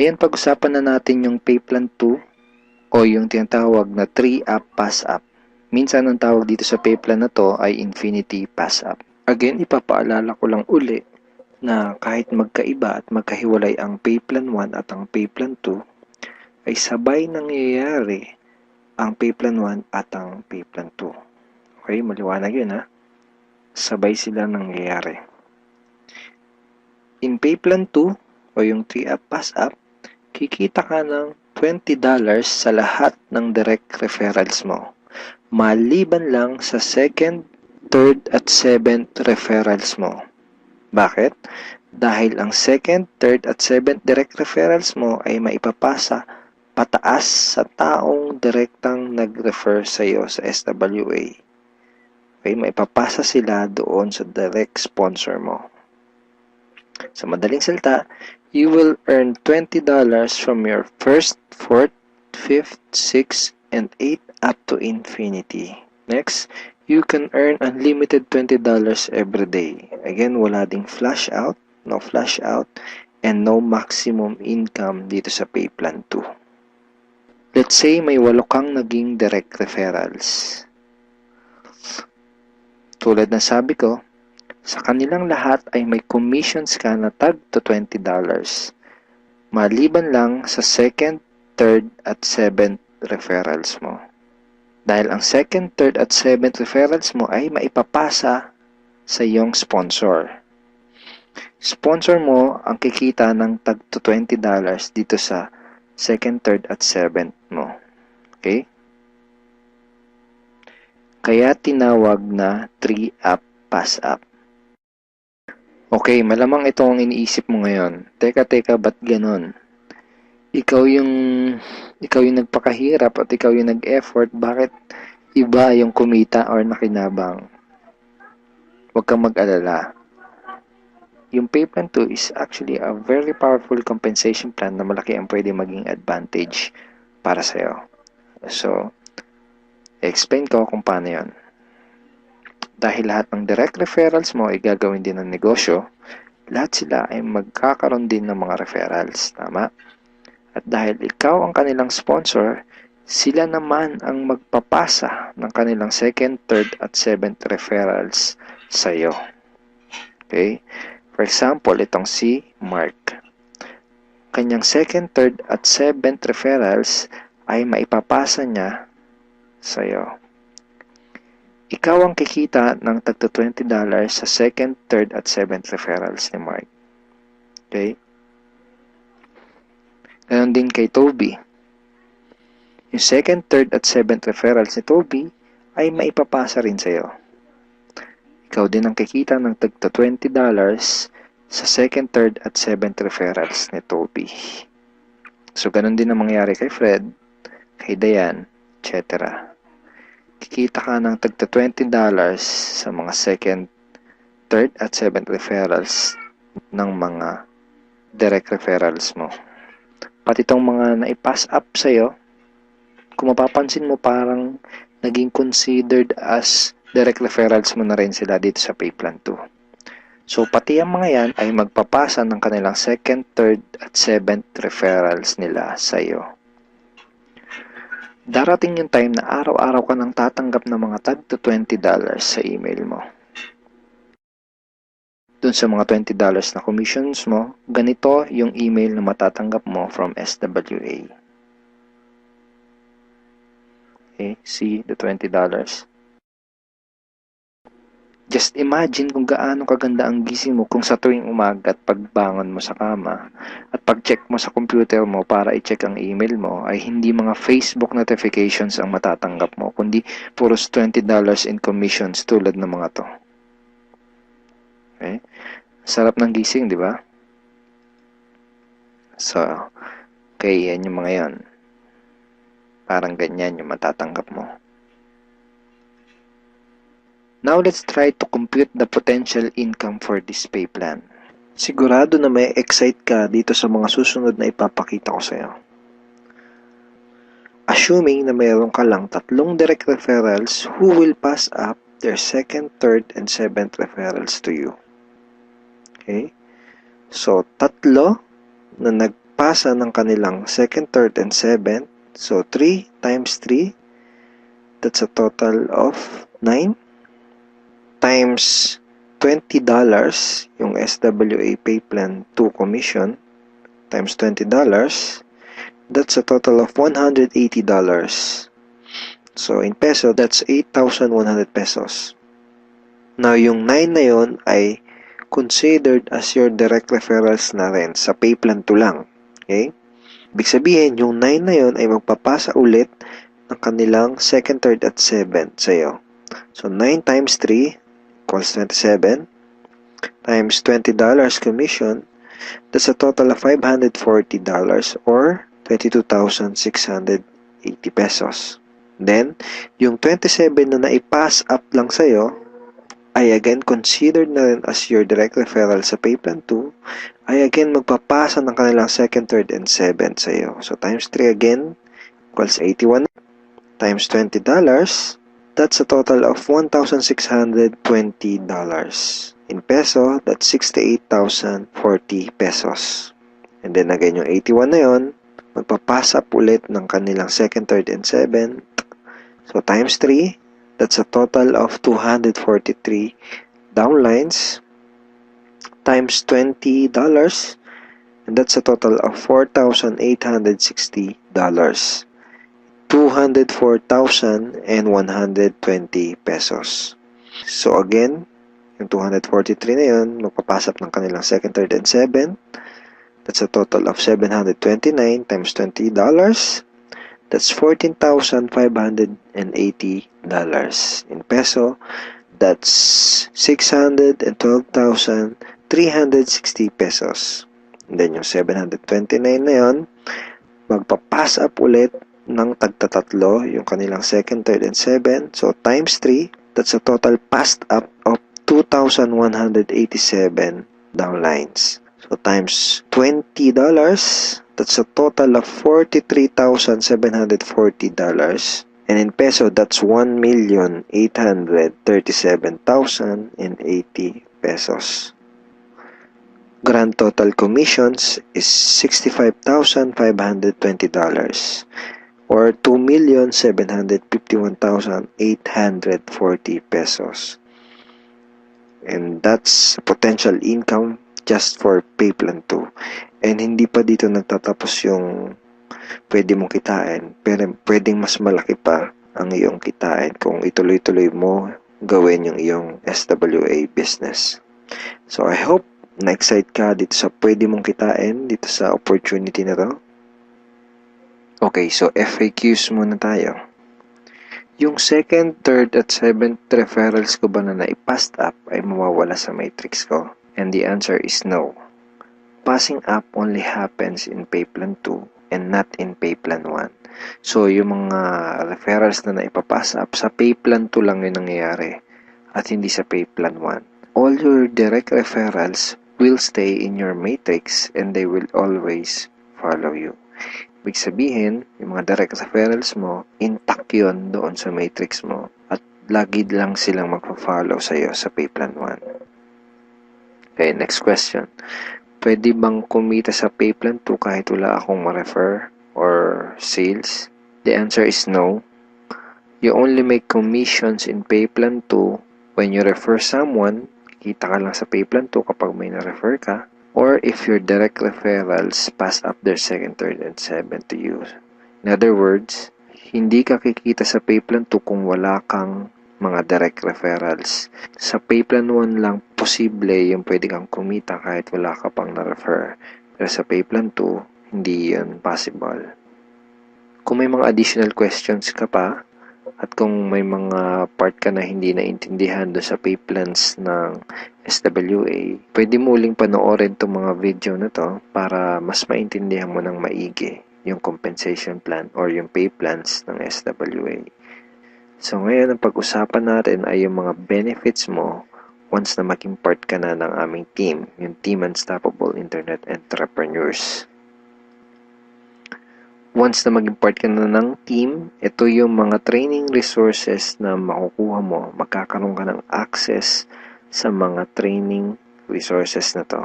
Ngayon, pag-usapan na natin yung pay plan 2 o yung tinatawag na 3-up pass-up. Minsan, ang tawag dito sa pay plan na to ay infinity pass-up. Again, ipapaalala ko lang uli na kahit magkaiba at magkahiwalay ang pay plan 1 at ang pay plan 2, ay sabay nangyayari ang pay plan 1 at ang pay plan 2. Okay, maliwanag yun ha. Sabay sila nangyayari. In pay plan 2 o yung 3-up pass-up, kikita ka ng $20 sa lahat ng direct referrals mo. Maliban lang sa second, third at seventh referrals mo. Bakit? Dahil ang second, third at seventh direct referrals mo ay maipapasa pataas sa taong direktang nag-refer sa iyo sa SWA. Okay, maipapasa sila doon sa direct sponsor mo. Sa madaling salita, you will earn $20 from your first, fourth, fifth, sixth, and 8th up to infinity. Next, you can earn unlimited $20 every day. Again, wala ding flash out, no flash out, and no maximum income dito sa pay plan 2. Let's say may 8 kang naging direct referrals. Tulad ng sabi ko, sa kanilang lahat ay may commissions ka na tag to $20. Maliban lang sa second, third, at seventh referrals mo. Dahil ang second, third, at seventh referrals mo ay maipapasa sa iyong sponsor. Sponsor mo ang kikita ng tag to $20 dito sa second, third, at seventh mo. Okay? Kaya tinawag na 3-up pass-up. Okay, malamang ito ang iniisip mo ngayon. Teka, ba't ganon? Ikaw yung nagpakahirap at ikaw yung nag-effort, bakit iba yung kumita or nakinabang? Huwag kang mag-alala. Yung pay plan 2 is actually a very powerful compensation plan na malaki ang pwede maging advantage para sa'yo. So, explain ko kung paano yun. Dahil lahat ng direct referrals mo ay gagawin din ng negosyo, lahat sila ay magkakaroon din ng mga referrals. Tama? At dahil ikaw ang kanilang sponsor, sila naman ang magpapasa ng kanilang second, third, at seventh referrals sa iyo. Okay? For example, itong si Mark. Kanyang second, third, at seventh referrals ay maipapasa niya sa iyo. Ikaw ang kikita ng tagto $20 sa second, third, at seventh referrals ni Mark. Okay? Ganon din kay Toby. Yung second, third, at seventh referrals ni Toby ay maipapasa rin sa iyo. Ikaw din ang kikita ng tagto $20 sa second, third, at seventh referrals ni Toby. So, ganon din ang mangyayari kay Fred, kay Diane, etc. Kikita ka ng tagta $20 sa mga second, third, at seventh referrals ng mga direct referrals mo. Pati itong mga naipass up sa'yo, kung mapapansin mo parang naging considered as direct referrals mo na rin sila dito sa pay plan 2. So, pati ang mga yan ay magpapasa ng kanilang second, third, at seventh referrals nila sa'yo. Darating yung time na araw-araw ka nang tatanggap ng mga tag to $20 sa email mo. Dun sa mga $20 na commissions mo, ganito yung email na matatanggap mo from SWA. Okay, see the $20. Just imagine kung gaano kaganda ang gising mo kung sa tuwing umaga at pagbangon mo sa kama at pag-check mo sa computer mo para i-check ang email mo ay hindi mga Facebook notifications ang matatanggap mo, kundi puros $20 in commissions tulad ng mga to. Okay? Sarap ng gising, di ba? So, okay, yan yung mga yan. Parang ganyan yung matatanggap mo. Now, let's try to compute the potential income for this pay plan. Sigurado na may excite ka dito sa mga susunod na ipapakita ko sa iyo. Assuming na mayroon ka lang 3 direct referrals who will pass up their second, third, and seventh referrals to you. Okay? So, 3 na magpapasa ng kanilang 2nd, 3rd, and 7th. So, 3 times 3, that's a total of 9 times $20 yung SWA Pay Plan 2 commission times $20, that's a total of $180. So, in peso, that's 8,100 pesos. Now, yung 9 na yun ay considered as your direct referrals na rin sa Pay Plan 2 lang. Okay? Ibig sabihin, yung 9 na yun ay magpapasa ulit ng kanilang 2nd, 3rd, at 7th sa'yo. So, 9 times 3 equals 27 times $20 commission, that's a total of $540 or 22,680 pesos. Then, yung 27 na naipass up lang sa'yo ay again considered na rin as your direct referral sa Pay Plan 2, ay again magpapasa ng kanilang 2nd, 3rd, and 7th sa'yo. So, times 3 again equals 81 times $20, that's a total of $1,620. In peso, that's 68,040 pesos. And then again, yung 81 na yun, magpapasa up ulit ng kanilang 2nd, 3rd, and 7th. So, times 3, that's a total of 243 downlines times $20, and that's a total of $4,860. 204,120 pesos. So again, yung 243 na yun, magpapasap ng kanilang 2nd, 3rd, and 7th. That's a total of 729 times $20. That's $14,580. In peso, that's 612,360 pesos. And then yung 729 na yun, magpapass up ulit ng tagtatatlo yung kanilang 2nd, 3rd, and 7th. So, times 3, that's a total passed up of 2,187 downlines. So, times $20, that's a total of $43,740. And in peso, that's 1,837,080 pesos. Grand total commissions is $65,520 or 2,751,840 pesos. And that's potential income just for Pay Plan 2. And hindi pa dito nagtatapos yung pwede mong kitain, pero pwedeng mas malaki pa ang iyong kitain kung ituloy-tuloy mo gawin yung iyong SWA business. So I hope na-excite ka dito sa pwede mong kitain dito sa opportunity na to. Okay, so FAQs muna tayo. Yung 2nd, 3rd, at 7th referrals ko ba na naipassed up ay mawawala sa matrix ko? And the answer is no. Passing up only happens in Pay Plan 2 and not in Pay Plan 1. So, yung mga referrals na naipapass up sa Pay Plan 2 lang yung nangyayari at hindi sa Pay Plan 1. All your direct referrals will stay in your matrix and they will always follow you. Ibig sabihin, yung mga direct referrals mo, intact yun doon sa matrix mo at lagi lang silang magpa-follow sa'yo sa Pay Plan 1. Okay, next question. Pwede bang kumita sa Pay Plan 2 kahit wala akong ma-refer or sales? The answer is no. You only make commissions in Pay Plan 2 when you refer someone. Kita ka lang sa Pay Plan 2 kapag may na-refer ka, or if your direct referrals pass up their 2nd, 3rd, and 7th to you. In other words, hindi ka kikita sa Pay Plan 2 kung wala kang mga direct referrals. Sa Pay Plan 1 lang posible yung pwede kang kumita kahit wala ka pang na-refer. Pero sa Pay Plan 2, hindi yun possible. Kung may mga additional questions ka pa, at kung may mga part ka na hindi naintindihan do sa pay plans ng SWA, pwede mo uling panoorin itong mga video na to para mas maintindihan mo ng maigi yung compensation plan or yung pay plans ng SWA. So ngayon, ang pag-usapan natin ay yung mga benefits mo once na maging part ka na ng aming team, yung Team Unstoppable Internet Entrepreneurs. Once na maging part ka na ng team, ito yung mga training resources na makukuha mo. Magkakaroon ka ng access sa mga training resources na to.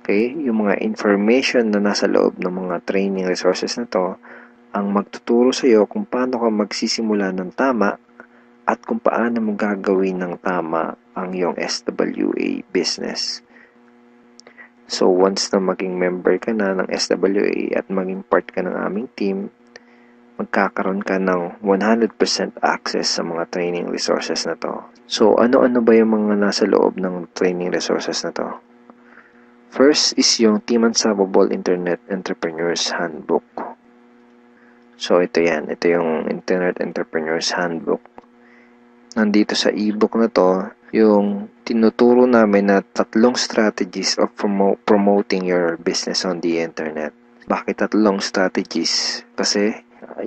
Okay? Yung mga information na nasa loob ng mga training resources na to ang magtuturo sa iyo kung paano ka magsisimula ng tama at kung paano mo gagawin ng tama ang iyong SWA business. So, once na maging member ka na ng SWA at maging part ka ng aming team, magkakaroon ka ng 100% access sa mga training resources na to. So, ano-ano ba yung mga nasa loob ng training resources na to? First is yung Team Unstoppable Internet Entrepreneurs Handbook. So, ito yan. Ito yung Internet Entrepreneurs Handbook. Nandito sa ebook na to, yung tinuturo namin na 3 strategies of promoting your business on the internet. Bakit 3 strategies? Kasi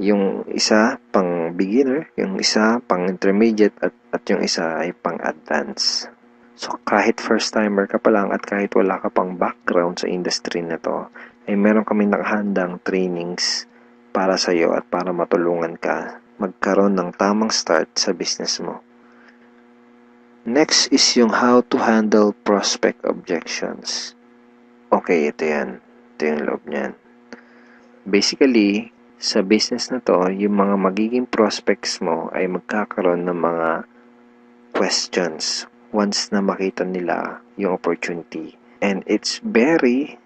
yung isa pang beginner, yung isa pang intermediate at yung isa ay pang advanced. So kahit first timer ka pa lang at kahit wala ka pang background sa industry na to, ay meron kami nakahandang trainings para sa iyo at para matulungan ka magkaroon ng tamang start sa business mo. Next is yung how to handle prospect objections. Okay, ito yan. Ito yung loob niyan. Basically, sa business na to, yung mga magiging prospects mo ay magkakaroon ng mga questions once na makita nila yung opportunity. And it's very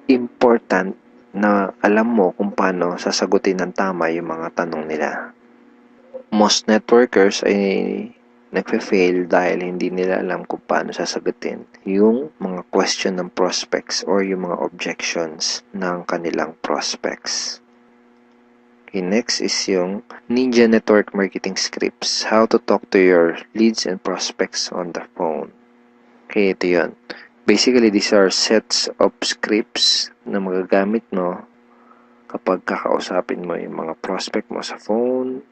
important na alam mo kung paano sasagutin ng tama yung mga tanong nila. Most networkers ay nagfe-fail dahil hindi nila alam kung paano sasagutin yung mga question ng prospects or yung mga objections ng kanilang prospects. Okay, next is yung Ninja Network Marketing Scripts. How to talk to your leads and prospects on the phone. Okay, ito yun. Basically, these are sets of scripts na magagamit mo kapag kakausapin mo yung mga prospect mo sa phone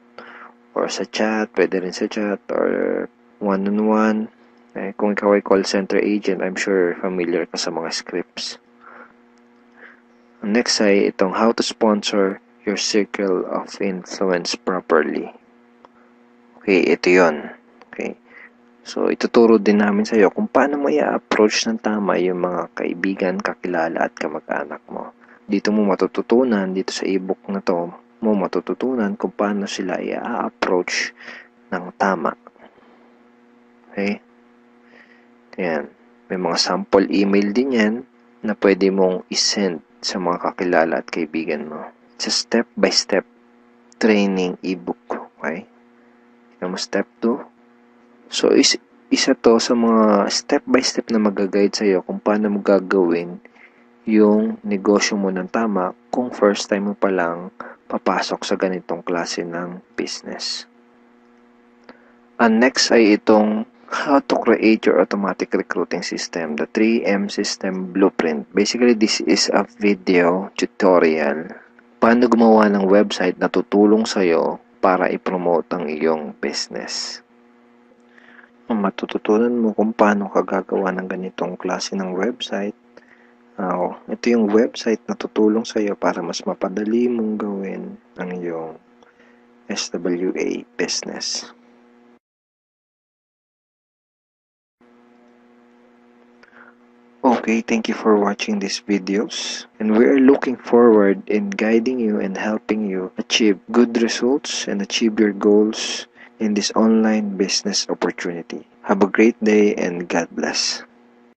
or sa chat. Pwede rin sa chat or one-on-one. Kung ikaw ay call center agent, I'm sure familiar ka sa mga scripts. Next ay itong how to sponsor your circle of influence properly. Okay, ito yun. Okay. So, ituturo din namin sa iyo kung paano mo i-approach ng tama yung mga kaibigan, kakilala at kamag-anak mo. Dito mo matututunan, dito sa ebook na to, mo matututunan kung paano sila i-approach ng tama. Okay? Yan. May mga sample email din yan na pwede mong isend sa mga kakilala at kaibigan mo. It's a step-by-step training ebook. Okay? Tignan mo step 2. So, isa to sa mga step-by-step na mag-guide sa'yo kung paano mo gagawin yung negosyo mo ng tama kung first time mo pa lang papasok sa ganitong klase ng business. And next ay itong how to create your automatic recruiting system, the 3M system blueprint. Basically, this is a video tutorial paano gumawa ng website na tutulong sa'yo para i-promote ang iyong business. Matututunan mo kung paano ka gagawa ng ganitong klase ng website. Ito yung website na tutulong sa'yo para mas mapadali mong gawin ang iyong SWA business. Okay, thank you for watching these videos, and we are looking forward in guiding you and helping you achieve good results and achieve your goals in this online business opportunity. Have a great day and God bless.